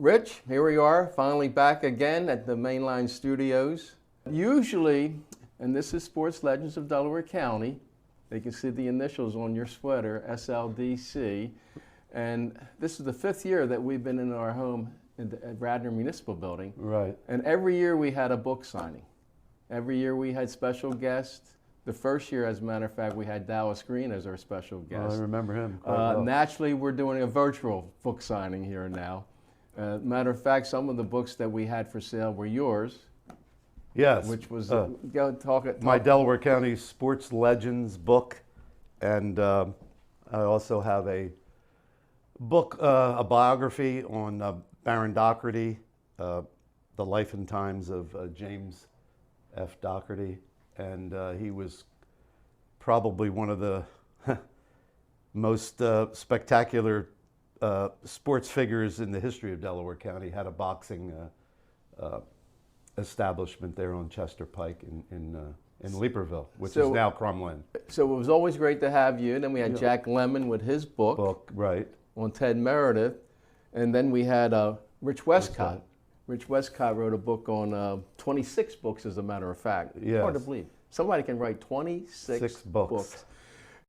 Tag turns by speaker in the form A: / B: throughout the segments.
A: Rich, here we are, finally back again at the Mainline Studios. Usually, and this is Sports Legends of Delaware County, they can see the initials on your sweater, SLDC, and this is the 5th year that we've been in our home at Radnor Municipal Building.
B: Right.
A: And every year we had a book signing. Every year we had special guests. The first year, as a matter of fact, we had Dallas Green as our special guest.
B: Oh, I remember him quite well.
A: Naturally, we're doing a virtual book signing here now. Matter of fact, some of the books that we had for sale were yours.
B: Yes.
A: Which was,
B: my Delaware County Sports Legends book. And I also have a book, a biography on Baron Doherty, the life and times of James F. Doherty. And he was probably one of the most spectacular sports figures in the history of Delaware County. Had a boxing establishment there on Chester Pike in Leaperville, which is now Crumlin.
A: So it was always great to have you. And then we had Jack Lemmon with his book
B: right,
A: on Ted Meredith. And then we had Rich Westcott. Rich Westcott wrote a book on 26 books, as a matter of fact.
B: Yes.
A: Hard to believe. Somebody can write 26
B: books.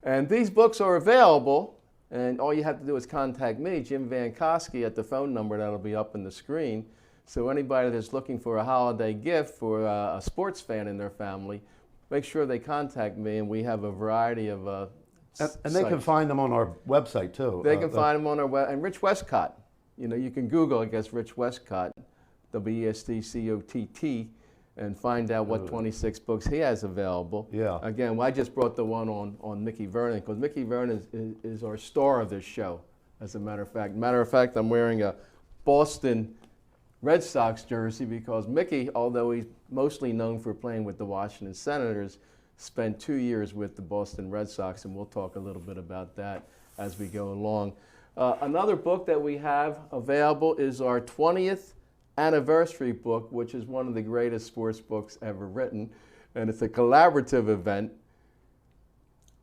A: And these books are available, and all you have to do is contact me, Jim Vankoski, at the phone number that'll be up on the screen. So anybody that's looking for a holiday gift for a sports fan in their family, make sure they contact me, and we have a variety of
B: and they can find them on our website, too.
A: They can find them on our website. And Rich Westcott, you know, you can Google, I guess, Rich Westcott, W-E-S-T-C-O-T-T, and find out what 26 books he has available.
B: Yeah.
A: Again, I just brought the one on Mickey Vernon, because Mickey Vernon is our star of this show, as a matter of fact. Matter of fact, I'm wearing a Boston Red Sox jersey because Mickey, although he's mostly known for playing with the Washington Senators, spent 2 years with the Boston Red Sox, and we'll talk a little bit about that as we go along. Another book that we have available is our 20th anniversary book, which is one of the greatest sports books ever written, and it's a collaborative event,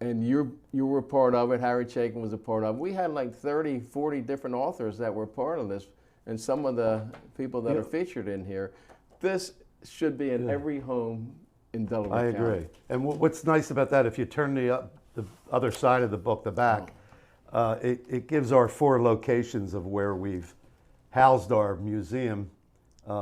A: and you were part of it. Harry Chaikin was a part of it. We had like 30, 40 different authors that were part of this, and some of the people that are featured in here. This should be in every home in Delaware County.
B: I agree. And what's nice about that, if you turn the other side of the book, the back, it gives our 4 locations of where we've housed our museum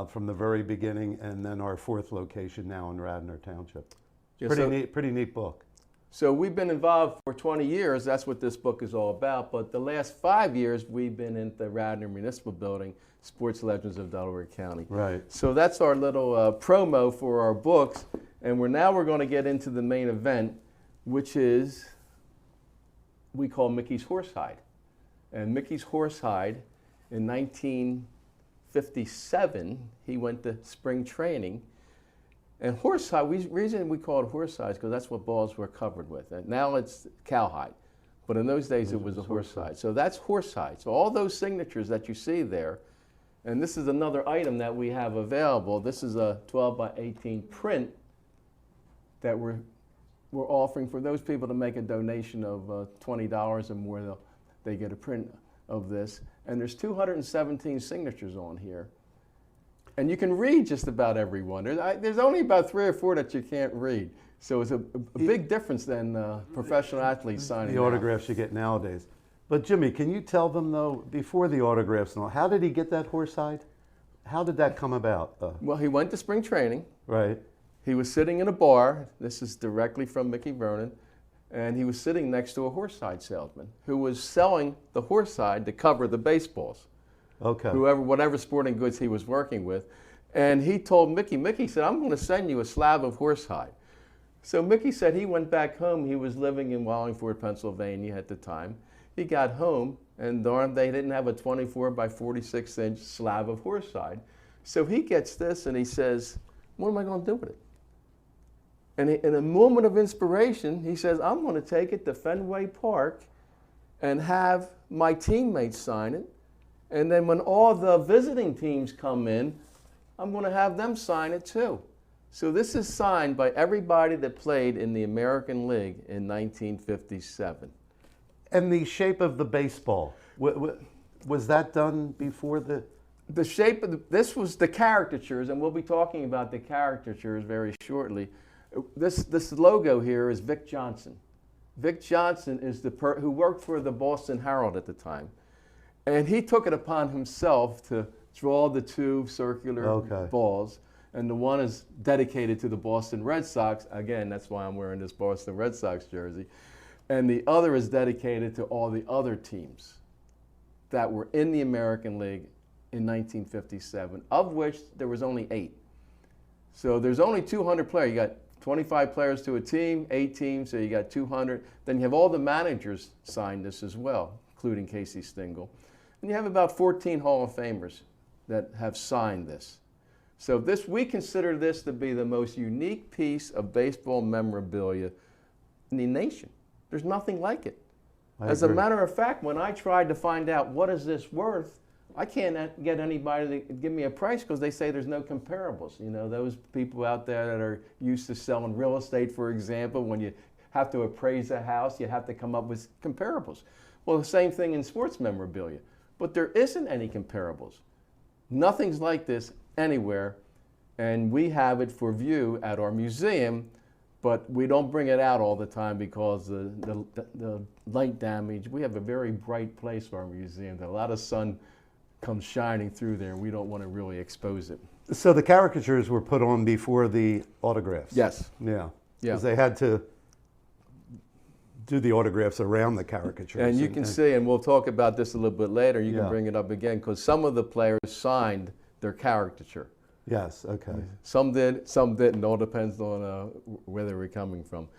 B: from the very beginning, and then our 4th location now in Radnor Township. Pretty neat book.
A: So we've been involved for 20 years. That's what this book is all about. But the last 5 years, we've been in the Radnor Municipal Building, Sports Legends of Delaware County.
B: Right.
A: So that's our little promo for our books. And we're going to get into the main event, which is we call Mickey's Horsehide. And Mickey's Horsehide, in 1957, he went to spring training. And horsehide, reason we call it horsehide is because that's what balls were covered with. And now it's cowhide. But in those days, it was a horsehide. So that's horsehide. So all those signatures that you see there, and this is another item that we have available. This is a 12 by 18 print that we're offering for those people to make a donation of $20 or more. They get a print of this. And there's 217 signatures on here. And you can read just about every one. There's only about 3 or 4 that you can't read. So it's a big difference than professional athletes signing
B: the autographs you get nowadays. But Jimmy, can you tell them, though, before the autographs and all, how did he get that horsehide? How did that come about?
A: Well, he went to spring training.
B: Right.
A: He was sitting in a bar. This is directly from Mickey Vernon. And he was sitting next to a horsehide salesman who was selling the horsehide to cover the baseballs.
B: Okay.
A: Whatever sporting goods he was working with. And he told Mickey said, I'm going to send you a slab of horsehide. So Mickey said he went back home. He was living in Wallingford, Pennsylvania at the time. He got home, and darn, they didn't have a 24 by 46 inch slab of horsehide. So he gets this and he says, what am I going to do with it? And in a moment of inspiration, he says, I'm going to take it to Fenway Park and have my teammates sign it. And then when all the visiting teams come in, I'm going to have them sign it too. So this is signed by everybody that played in the American League in 1957.
B: And the shape of the baseball, was that done before the
A: the shape of this was the caricatures, and we'll be talking about the caricatures very shortly. This logo here is Vic Johnson. Vic Johnson is who worked for the Boston Herald at the time. And he took it upon himself to draw the two circular balls. And the one is dedicated to the Boston Red Sox. Again, that's why I'm wearing this Boston Red Sox jersey. And the other is dedicated to all the other teams that were in the American League in 1957, of which there was only 8. So there's only 200 players. You got 25 players to a team, 8 teams, so you got 200. Then you have all the managers sign this as well, including Casey Stengel. And you have about 14 Hall of Famers that have signed this. So we consider this to be the most unique piece of baseball memorabilia in the nation. There's nothing like it. As a matter of fact, when I tried to find out what is this worth, I can't get anybody to give me a price because they say there's no comparables. You know, those people out there that are used to selling real estate, for example, when you have to appraise a house, you have to come up with comparables. Well, the same thing in sports memorabilia. But there isn't any comparables. Nothing's like this anywhere, and we have it for view at our museum, but we don't bring it out all the time because the light damage. We have a very bright place for our museum. A lot of sun comes shining through there, and we don't want to really expose it.
B: So the caricatures were put on before the autographs?
A: Yes.
B: Yeah. Because they had to do the autographs around the caricatures.
A: And you can see, and we'll talk about this a little bit later, you can bring it up again, because some of the players signed their caricature.
B: Yes, okay.
A: Some did, some didn't. All depends on where they were coming from.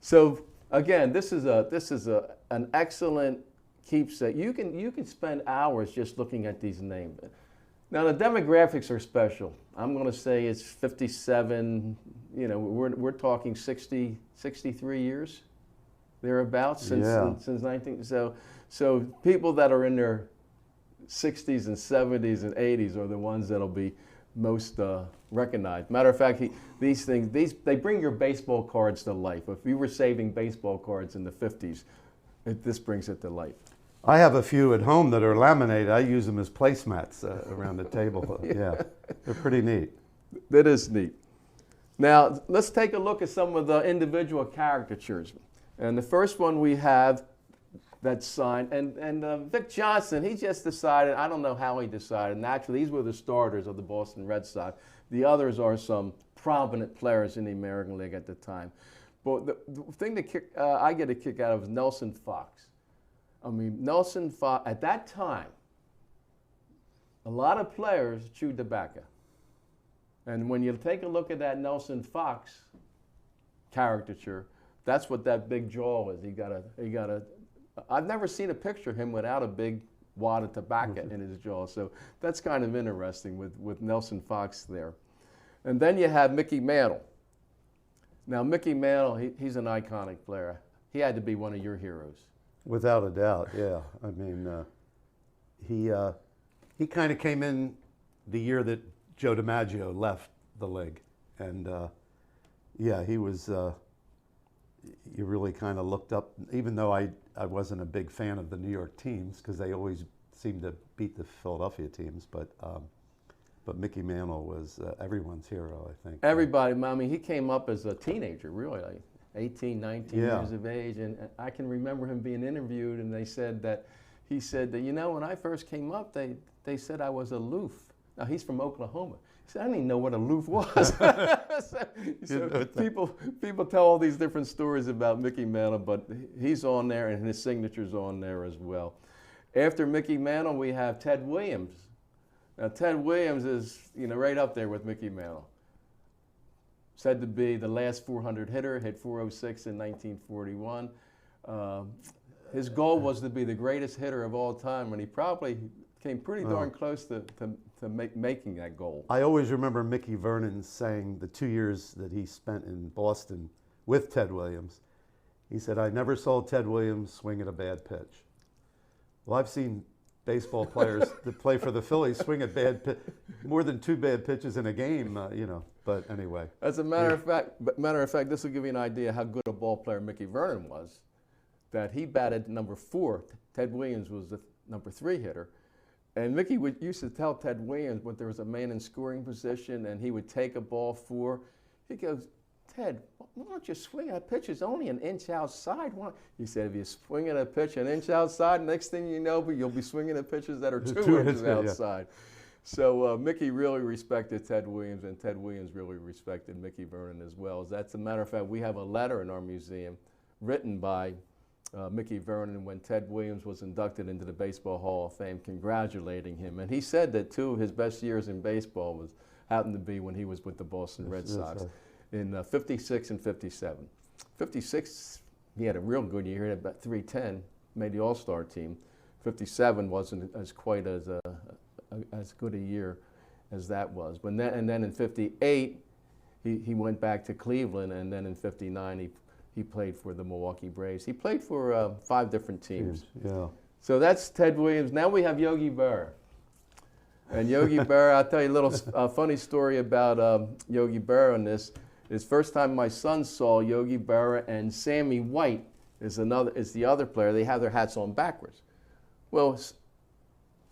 A: So again, this is an excellent keepsake. You can spend hours just looking at these names. Now the demographics are special. I'm going to say it's 57. You know, we're talking 60, 63 years, thereabouts since 19. So people that are in their 60s and 70s and 80s are the ones that'll be most recognized. Matter of fact, they bring your baseball cards to life. If you were saving baseball cards in the 50s, this brings it to life.
B: I have a few at home that are laminated. I use them as placemats around the table. Yeah, they're pretty neat.
A: That is neat. Now, let's take a look at some of the individual caricatures. And the first one we have that's signed, and Vic Johnson, he just decided, I don't know how he decided. Naturally, these were the starters of the Boston Red Sox. The others are some prominent players in the American League at the time. But the thing that I get a kick out of is Nelson Fox. I mean, Nelson Fox, at that time, a lot of players chewed tobacco. And when you take a look at that Nelson Fox caricature, that's what that big jaw is. He got a I've never seen a picture of him without a big wad of tobacco in his jaw. So that's kind of interesting with Nelson Fox there. And then you have Mickey Mantle. Now, Mickey Mantle, he's an iconic player. He had to be one of your heroes.
B: Without a doubt, yeah. I mean, he kind of came in the year that Joe DiMaggio left the league. And, yeah, he was, you really kind of looked up, even though I wasn't a big fan of the New York teams because they always seemed to beat the Philadelphia teams, but Mickey Mantle was everyone's hero, I think.
A: Everybody, I mean, he came up as a teenager, really, like 18, 19 years of age, and I can remember him being interviewed, and he said that, you know, when I first came up, they said I was aloof. Now, he's from Oklahoma. He said, I didn't even know what aloof was. so people tell all these different stories about Mickey Mantle, but he's on there, and his signature's on there as well. After Mickey Mantle, we have Ted Williams. Now, Ted Williams is, you know, right up there with Mickey Mantle. Said to be the last 400 hitter, hit 406 in 1941. His goal was to be the greatest hitter of all time, and he probably came pretty darn close to making that goal.
B: I always remember Mickey Vernon saying the 2 years that he spent in Boston with Ted Williams, he said, I never saw Ted Williams swing at a bad pitch. Well, I've seen baseball players that play for the Phillies swing at more than 2 bad pitches in a game, you know. But anyway.
A: As a matter of fact, this will give you an idea how good a ball player Mickey Vernon was. That he batted number 4. Ted Williams was the number 3 hitter, And Mickey used to tell Ted Williams when there was a man in scoring position and he would take a ball for, he goes, Ted, why don't you swing at a pitch? It's only an inch outside. He said, if you swing at a pitch an inch outside, next thing you know, you'll be swinging at pitches that are 2 inches outside. Yeah. So Mickey really respected Ted Williams, and Ted Williams really respected Mickey Vernon as well. As a matter of fact, we have a letter in our museum written by Mickey Vernon when Ted Williams was inducted into the Baseball Hall of Fame, congratulating him. And he said that 2 of his best years in baseball happened to be when he was with the Boston Red Sox in 56 and 57. 56, he had a real good year. He had about 310, made the All-Star team. 57 wasn't as quite as good a year as that was. But then in 58, he went back to Cleveland, and then in 59, he played for the Milwaukee Braves. He played for 5 different teams.
B: Yeah.
A: So that's Ted Williams. Now we have Yogi Berra. And Yogi Berra, I'll tell you a little funny story about Yogi Berra on this. His first time my son saw Yogi Berra and Sammy White is the other player. They have their hats on backwards. Well,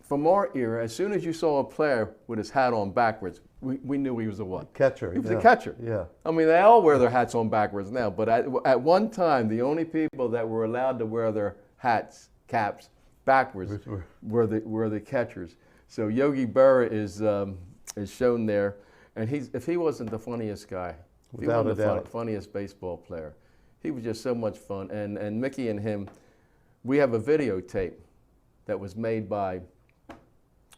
A: from our era, as soon as you saw a player with his hat on backwards, we knew he was a what?
B: Catcher.
A: He was a catcher.
B: Yeah.
A: I mean, they all wear their hats on backwards now, but at one time, the only people that were allowed to wear their caps backwards were the catchers. So Yogi Berra is shown there, and if he wasn't the funniest guy,
B: without a doubt,
A: funniest baseball player, he was just so much fun. And Mickey and him, we have a videotape that was made by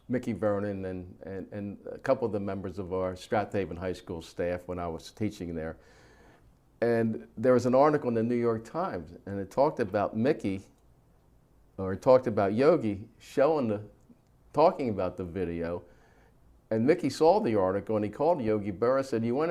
A: Mickey Vernon and a couple of the members of our Strathaven High School staff when I was teaching there. And there was an article in the New York Times, and it talked about Mickey, or it talked about Yogi talking about the video. And Mickey saw the article, and he called Yogi Berra, said, you want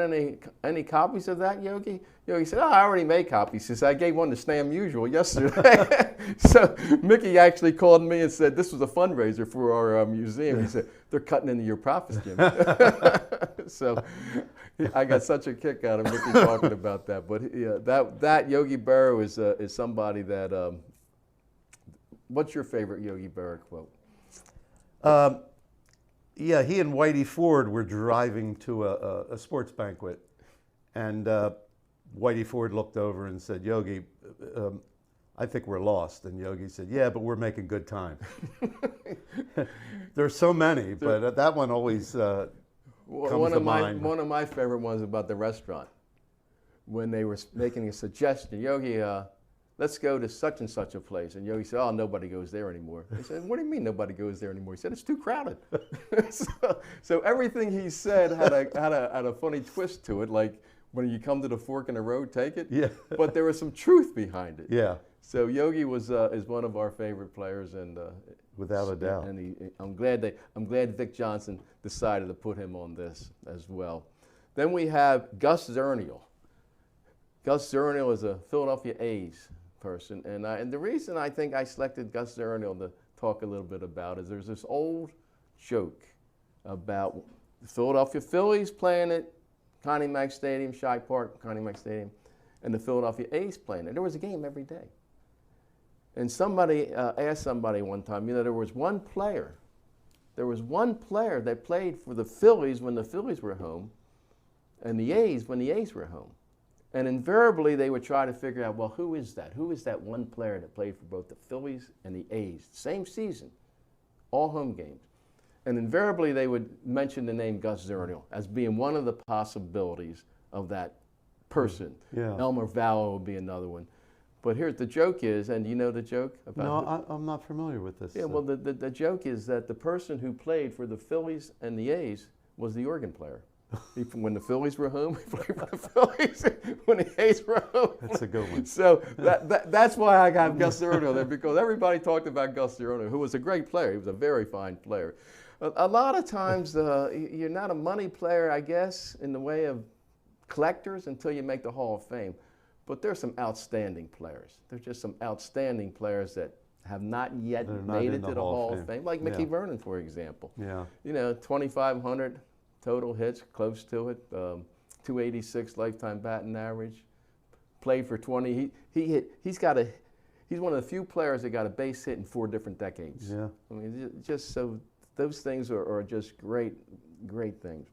A: any copies of that, Yogi? Yogi said, I already made copies. He said, I gave one to Stam Usual yesterday. So Mickey actually called me and said, this was a fundraiser for our museum. He said, they're cutting into your profits, Jim. So I got such a kick out of Mickey talking about that. But yeah, that Yogi Berra is somebody that, what's your favorite Yogi Berra quote?
B: Yeah, he and Whitey Ford were driving to a sports banquet, and Whitey Ford looked over and said, Yogi, I think we're lost. And Yogi said, yeah, but we're making good time. There's so many, but that one always comes to mind.
A: One of my favorite ones about the restaurant, when they were making a suggestion, Yogi, let's go to such and such a place. And Yogi said, oh, nobody goes there anymore. They said, what do you mean nobody goes there anymore? He said, it's too crowded. So everything he said had a funny twist to it, like when you come to the fork in the road, take it.
B: Yeah.
A: But there was some truth behind it.
B: Yeah.
A: So Yogi is one of our favorite players, and
B: without a doubt.
A: And I'm glad Vic Johnson decided to put him on this as well. Then we have Gus Zurniel. Gus Zurniel is a Philadelphia A's person, and the reason I think I selected Gus Zurniel to talk a little bit about is there's this old joke about the Philadelphia Phillies playing at Connie Mack Stadium, Shibe Park, Connie Mack Stadium, and the Philadelphia A's playing it. There was a game every day. And somebody asked somebody one time, there was one player that played for the Phillies when the Phillies were home, and the A's when the A's were home. And invariably, they would try to figure out, well, who is that? Who is that one player that played for both the Phillies and the A's? Same season, all home games. And invariably, they would mention the name Gus Zurniel as being one of the possibilities of that person.
B: Yeah.
A: Elmer Vallow would be another one. But here's the joke is, and you know the joke about
B: No, I'm not familiar with this.
A: Yeah, well, the joke is that the person who played for the Phillies and the A's was the organ player. When the Phillies were home, he played for the Phillies. When the A's were home.
B: That's a good one.
A: So that's why I got Gus Zurniel there, because everybody talked about Gus Zurniel, who was a great player. He was a very fine player. A lot of times, you're not a money player, I guess, in the way of collectors until you make the Hall of Fame. But there's some outstanding players. There's just some outstanding players that have not yet made it to the Hall of Fame, like Mickey Vernon, for example.
B: Yeah.
A: 2,500 total hits, close to it, 286 lifetime batting average, played for 20. He's one of the few players that got a base hit in 4 different decades.
B: Yeah.
A: I mean, just so those things are just great things.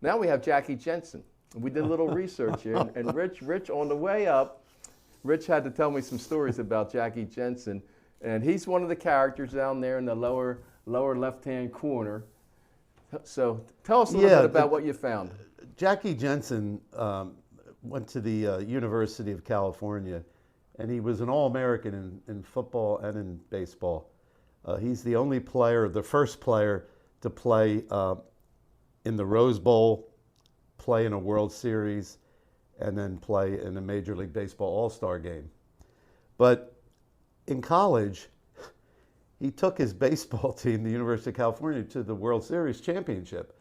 A: Now we have Jackie Jensen. We did a little research here, and Rich on the way up, Rich had to tell me some stories about Jackie Jensen, and he's one of the characters down there in the lower left-hand corner. So tell us a little bit about what you found.
B: Jackie Jensen went to the University of California, and he was an All-American in football and in baseball. He's the only player, the first player to play in the Rose Bowl, play in a World Series, and then play in a Major League Baseball All-Star game. But in college, he took his baseball team, the University of California, to the World Series championship.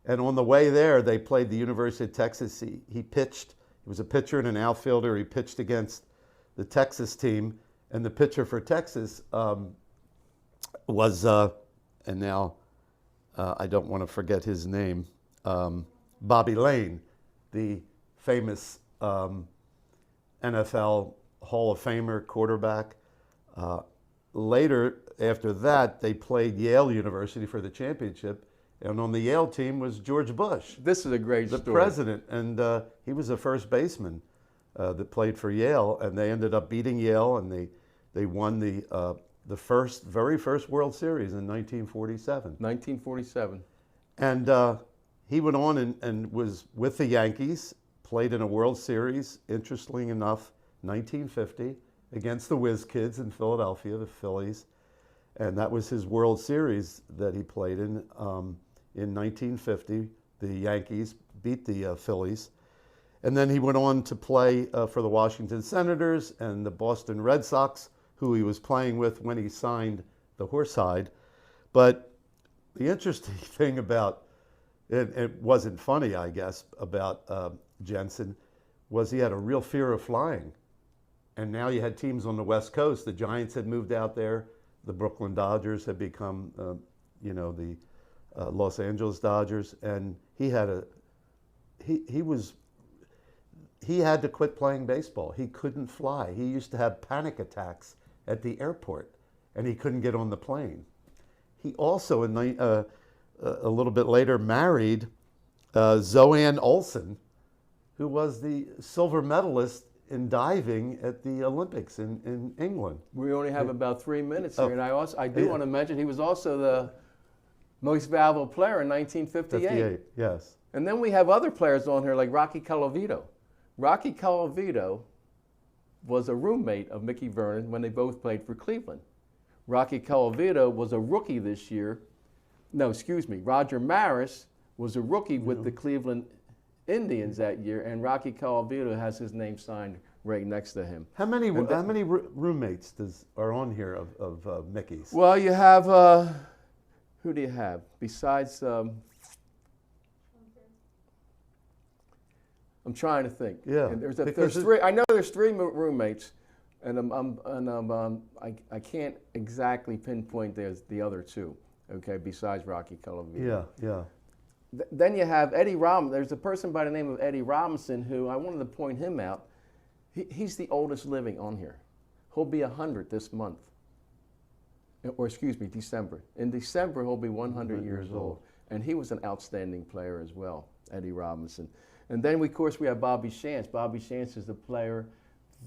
B: And on the way there, they played the University of Texas. He pitched. He was a pitcher and an outfielder. He pitched against the Texas team. And the pitcher for Texas was, and now I don't want to forget his name, Bobby Lane, the famous NFL Hall of Famer quarterback. Later, after that, they played Yale University for the championship. And on the Yale team was George Bush.
A: This is a great story.
B: The president. And he was a first baseman that played for Yale. And they ended up beating Yale, and they won the very first World Series in 1947.
A: 1947.
B: And he went on and was with the Yankees, played in a World Series, interestingly enough, 1950, against the Whiz Kids in Philadelphia, the Phillies. And that was his World Series that he played in 1950. The Yankees beat the Phillies. And then he went on to play for the Washington Senators and the Boston Red Sox, who he was playing with when he signed the Horsehide. But the interesting thing about, it wasn't funny, I guess, about Jensen, was he had a real fear of flying. And now you had teams on the West Coast. The Giants had moved out there. The Brooklyn Dodgers had become, the Los Angeles Dodgers. And he had to quit playing baseball. He couldn't fly. He used to have panic attacks at the airport, and he couldn't get on the plane. He also, a little bit later, married Zoanne Olsen, who was the silver medalist in diving at the Olympics in England.
A: We only have about 3 minutes here, and I do want to mention he was also the most valuable player in 1958.
B: 58, yes.
A: And then we have other players on here like Rocky Calavito. Rocky Calavito was a roommate of Mickey Vernon when they both played for Cleveland. Rocky Calavito was a rookie this year. No, excuse me. Roger Maris was a rookie with the Cleveland Indians that year, and Rocky Calavito has his name signed right next to him.
B: How many roommates are on here of Mickey's?
A: Well, you have, who do you have? Besides, I'm trying to think.
B: Yeah.
A: And there's three. I know there's three roommates, and I can't exactly pinpoint there's the other two. Okay, besides Rocky Calavito.
B: Yeah.
A: Then you have Eddie Robinson. There's a person by the name of Eddie Robinson who I wanted to point him out. He's the oldest living on here. He'll be 100 this month. Or excuse me, December. In December, he'll be 100 years old. And he was an outstanding player as well, Eddie Robinson. And then, of course, we have Bobby Shantz. Bobby Shantz is the player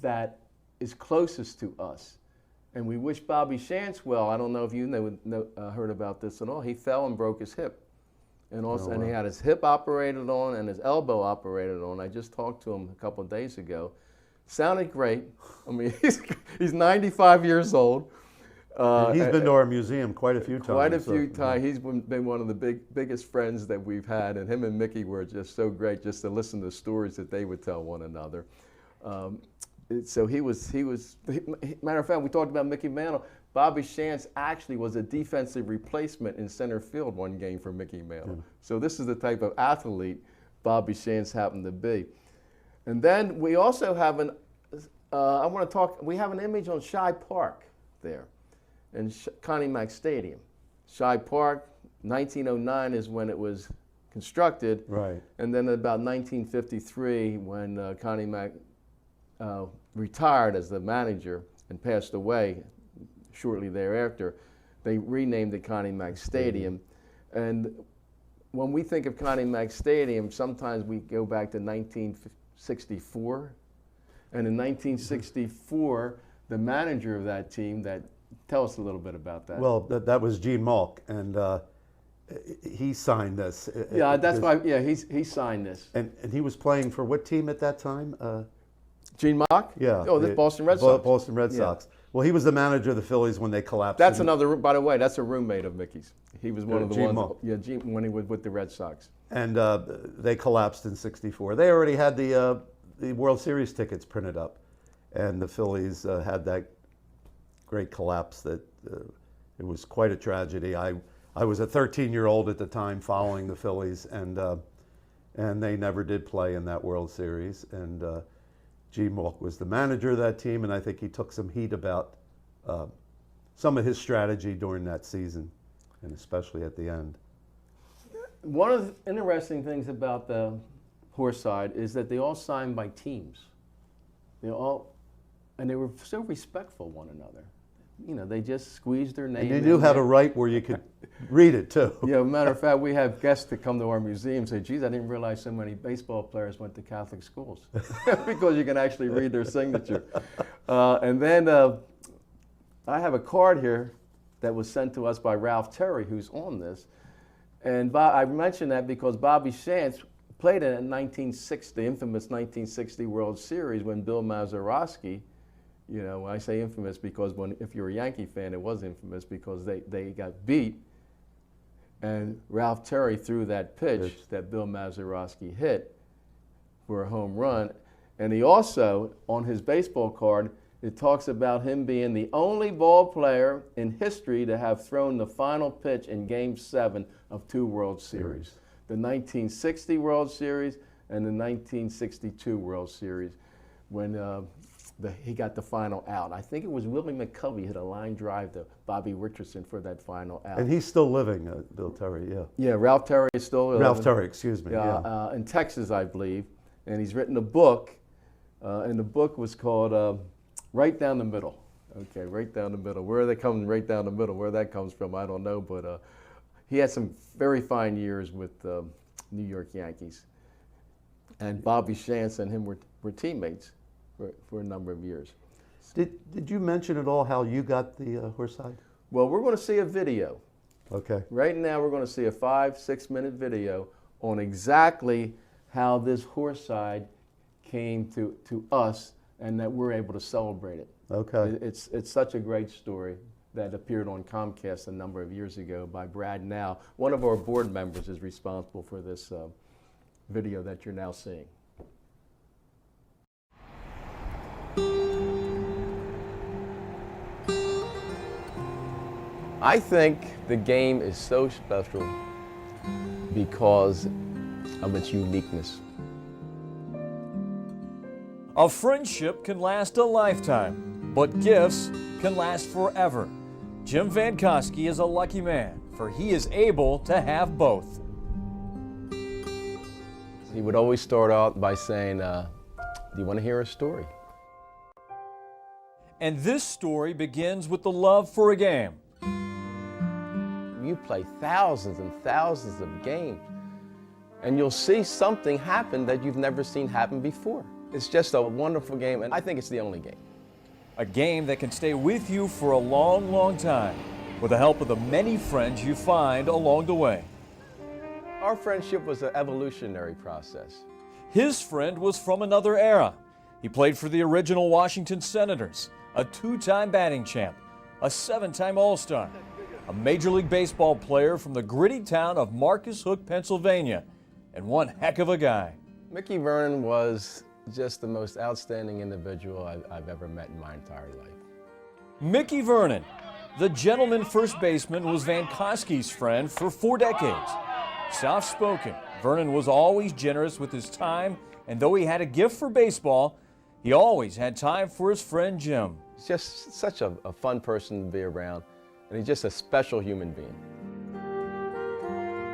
A: that is closest to us. And we wish Bobby Shantz well. I don't know if you heard about this at all. He fell and broke his hip. And also, and he had his hip operated on and his elbow operated on. I just talked to him a couple of days ago. Sounded great. I mean, he's 95 years old.
B: He's been to our museum quite a few times.
A: Quite a few times. He's been one of the biggest friends that we've had, and him and Mickey were just so great just to listen to the stories that they would tell one another. So he was. Matter of fact, we talked about Mickey Mantle. Bobby Shantz actually was a defensive replacement in center field one game for Mickey Mantle. Yeah. So this is the type of athlete Bobby Shantz happened to be. And then we also have we have an image on Shibe Park there in Connie Mack Stadium. Shibe Park, 1909 is when it was constructed.
B: Right.
A: And then about 1953 when Connie Mack retired as the manager and passed away shortly thereafter, they renamed it Connie Mack Stadium. And when we think of Connie Mack Stadium, sometimes we go back to 1964. And in 1964, the manager of that team, tell us a little bit about that.
B: Well, that was Gene Malk, and he signed this.
A: Yeah, that's why. Yeah, he signed this.
B: And he was playing for what team at that time?
A: Gene Malk?
B: Yeah.
A: Oh, the Boston Red Sox.
B: Boston Red Sox. Well, he was the manager of the Phillies when they collapsed.
A: That's another. By the way, that's a roommate of Mickey's. He was one of the
B: Gene
A: ones.
B: Malk.
A: Yeah, Gene, when he was with the Red Sox.
B: And they collapsed in '64. They already had the World Series tickets printed up, and the Phillies had that great collapse that it was quite a tragedy. I was a 13-year-old at the time following the Phillies, and they never did play in that World Series. And Gene Malk was the manager of that team, and I think he took some heat about some of his strategy during that season, and especially at the end.
A: One of the interesting things about the Horsehide is that they all signed by teams. They were so respectful of one another. You know, they just squeezed their name.
B: And you knew how to write where you could read it too.
A: Yeah, matter of fact, we have guests that come to our museum and say, geez, I didn't realize so many baseball players went to Catholic schools. Because you can actually read their signature. And then I have a card here that was sent to us by Ralph Terry, who's on this. And I mention that because Bobby Shantz played in the 1960, infamous 1960 World Series when Bill Mazeroski, you know, I say infamous because if you're a Yankee fan, it was infamous because they got beat, and Ralph Terry threw that pitch that Bill Mazeroski hit for a home run. And he also, on his baseball card, it talks about him being the only ball player in history to have thrown the final pitch in Game 7 of 2 World Series. The 1960 World Series and the 1962 World Series, when he got the final out. I think it was Willie McCovey hit a line drive to Bobby Richardson for that final out.
B: And he's still living, Bill Terry, yeah.
A: Yeah, Ralph Terry is still living.
B: Ralph Terry, excuse me. Yeah.
A: In Texas, I believe. And he's written a book, and the book was called Right Down the Middle. Okay, Right Down the Middle. Where they come right down the middle, where that comes from, I don't know, but he had some very fine years with New York Yankees. And Bobby Shantz and him were teammates for a number of years.
B: Did you mention at all how you got the Horsehide?
A: Well, we're going to see a video.
B: Okay.
A: Right now, we're going to see a 5-6 minute video on exactly how this Horsehide came to us and that we're able to celebrate it.
B: Okay.
A: It's such a great story that appeared on Comcast a number of years ago by Brad Now. One of our board members is responsible for this video that you're now seeing. I think the game is so special because of its uniqueness.
C: A friendship can last a lifetime, but gifts can last forever. Jim Vankoski is a lucky man, for he is able to have both.
A: He would always start out by saying, do you want to hear a story?
C: And this story begins with the love for a game.
A: You play thousands and thousands of games, and you'll see something happen that you've never seen happen before. It's just a wonderful game, and I think it's the only game.
C: A game that can stay with you for a long, long time, with the help of the many friends you find along the way.
A: Our friendship was an evolutionary process.
C: His friend was from another era. He played for the original Washington Senators, a 2-time batting champ, a 7-time All-Star, a Major League Baseball player from the gritty town of Marcus Hook, Pennsylvania, and one heck of a guy.
A: Mickey Vernon was just the most outstanding individual I've ever met in my entire life.
C: Mickey Vernon, the gentleman first baseman, was Vankoski's friend for 4 decades. Soft-spoken, Vernon was always generous with his time, and though he had a gift for baseball, he always had time for his friend Jim.
A: He's just such a fun person to be around, and he's just a special human being.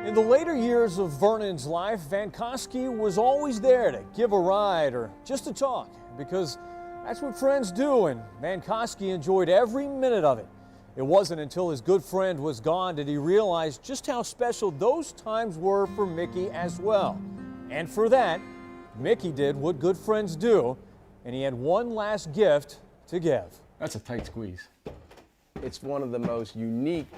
C: In the later years of Vernon's life, Vankoski was always there to give a ride or just to talk, because that's what friends do, and Vankoski enjoyed every minute of it. It wasn't until his good friend was gone that he realized just how special those times were for Mickey as well. And for that, Mickey did what good friends do, and he had one last gift to give.
A: That's a tight squeeze. It's one of the most unique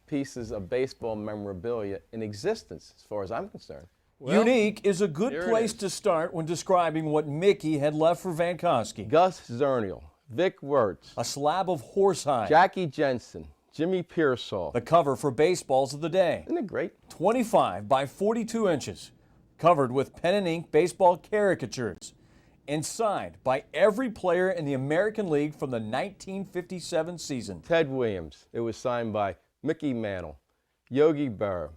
A: pieces of baseball memorabilia in existence, as far as I'm concerned. Well,
C: Unique is a good place to start when describing what Mickey had left for Vankoski.
A: Gus Zurniel, Vic Wertz,
C: A slab of horsehide.
A: Jackie Jensen, Jimmy Pearsall.
C: The cover for baseballs of the day.
A: Isn't it great?
C: 25 by 42 inches, covered with pen and ink baseball caricatures, and signed by every player in the American League from the 1957 season.
A: Ted Williams. It was signed by Mickey Mantle, Yogi Berra,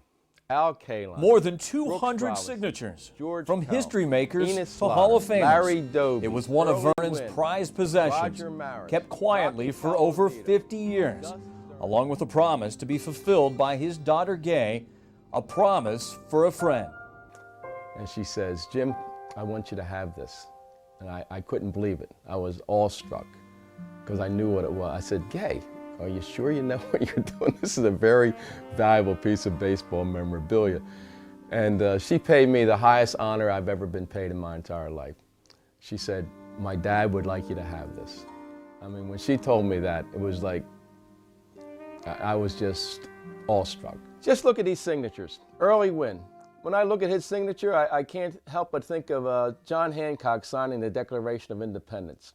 A: Al Kaline.
C: More than 200
A: Brooks Robinson,
C: signatures,
A: George
C: from
A: Pell,
C: history makers
A: Enos
C: to
A: Slaughter,
C: Hall of Famers.
A: Larry Doby,
C: It was one of
A: Early
C: Vernon's
A: Wynn,
C: prized possessions,
A: Roger Maris,
C: kept quietly
A: Rocky
C: for over
A: Calavito,
C: 50 years,
A: Gus
C: along with a promise to be fulfilled by his daughter Gay, a promise for a friend.
A: And she says, Jim, I want you to have this. And I couldn't believe it. I was awestruck because I knew what it was. I said, Gay, are you sure you know what you're doing? This is a very valuable piece of baseball memorabilia. And she paid me the highest honor I've ever been paid in my entire life. She said, my dad would like you to have this. I mean, when she told me that, it was like, I was just awestruck. Just look at these signatures. Early Wynn. When I look at his signature, I can't help but think of John Hancock signing the Declaration of Independence.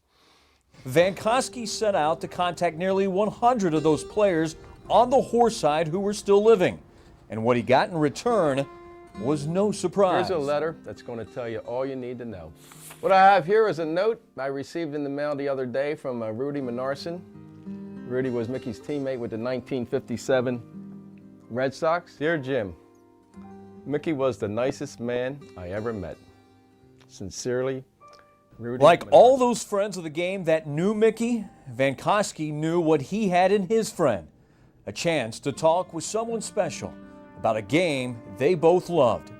C: Vankoski set out to contact nearly 100 of those players on the horsehide who were still living. And what he got in return was no surprise.
A: Here's a letter that's going to tell you all you need to know. What I have here is a note I received in the mail the other day from Rudy Mcnarson. Rudy was Mickey's teammate with the 1957 Red Sox. Dear Jim, Mickey was the nicest man I ever met. Sincerely, Rudy.
C: Like all those friends of the game that knew Mickey, Vankoski knew what he had in his friend, a chance to talk with someone special about a game they both loved.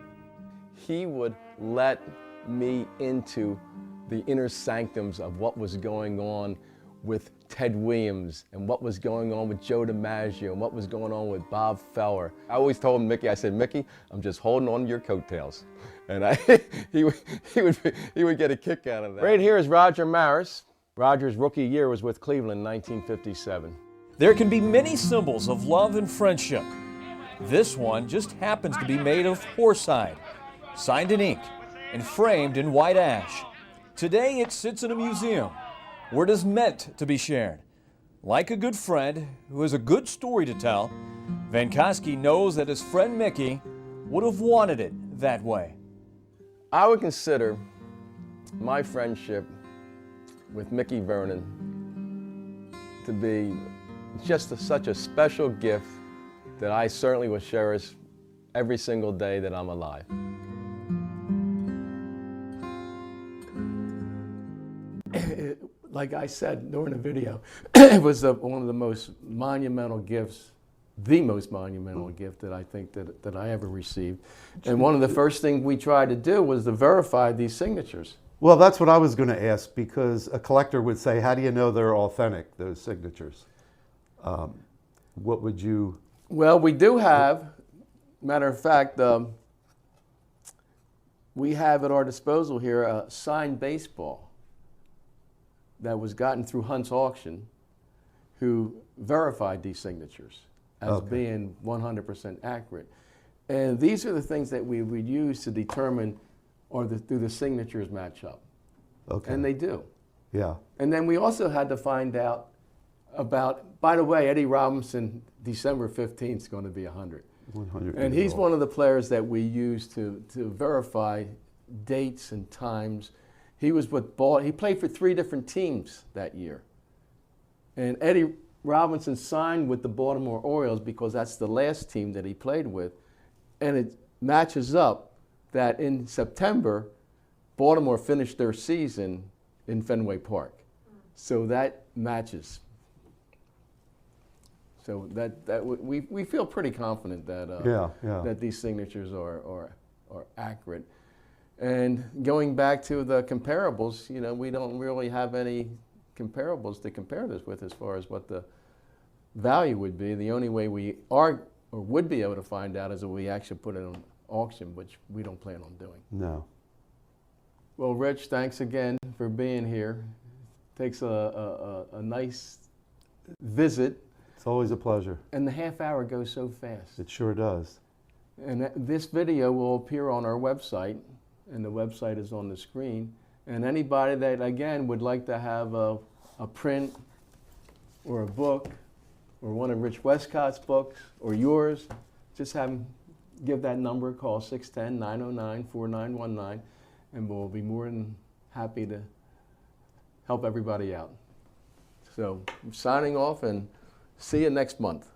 A: He would let me into the inner sanctums of what was going on with Ted Williams and what was going on with Joe DiMaggio and what was going on with Bob Feller. I always told Mickey, I said, Mickey, I'm just holding on to your coattails. And he would get a kick out of that. Right here is Roger Maris. Roger's rookie year was with Cleveland in 1957.
C: There can be many symbols of love and friendship. This one just happens to be made of horsehide, signed in ink, and framed in white ash. Today it sits in a museum where it is meant to be shared. Like a good friend who has a good story to tell, Vankoski knows that his friend Mickey would have wanted it that way.
A: I would consider my friendship with Mickey Vernon to be just such a special gift that I certainly will cherish every single day that I'm alive. Like I said during the video, it was one of the most monumental gifts, the most monumental gift that I think that I ever received. And one of the first things we tried to do was to verify these signatures.
B: Well, that's what I was going to ask, because a collector would say, how do you know they're authentic, those signatures? What would you...
A: Well, we do have, matter of fact, we have at our disposal here a signed baseball that was gotten through Hunt's auction, who verified these signatures as being 100% accurate. And these are the things that we would use to determine do the signatures match up.
B: Okay.
A: And they do.
B: Yeah.
A: And then we also had to find out about, by the way, Eddie Robinson, December 15th is going to be 100.
B: 100
A: And he's one of the players that we use to verify dates and times. He was with he played for 3 different teams that year. And Eddie Robinson signed with the Baltimore Orioles because that's the last team that he played with. And it matches up that in September, Baltimore finished their season in Fenway Park. So that matches. So we feel pretty confident that that these signatures are accurate. And going back to the comparables, you know, we don't really have any comparables to compare this with as far as what the value would be. The only way we are or would be able to find out is if we actually put it on auction, which we don't plan on doing.
B: No.
A: Well, Rich, thanks again for being here. Takes a nice visit,
B: It's always a pleasure.
A: and the half hour goes so fast.
B: It sure does.
A: And this video will appear on our website, and the website is on the screen. And anybody that, again, would like to have a print or a book, or one of Rich Westcott's books, or yours, just have him give that number, call 610-909-4919, and we'll be more than happy to help everybody out. So I'm signing off, and see you next month.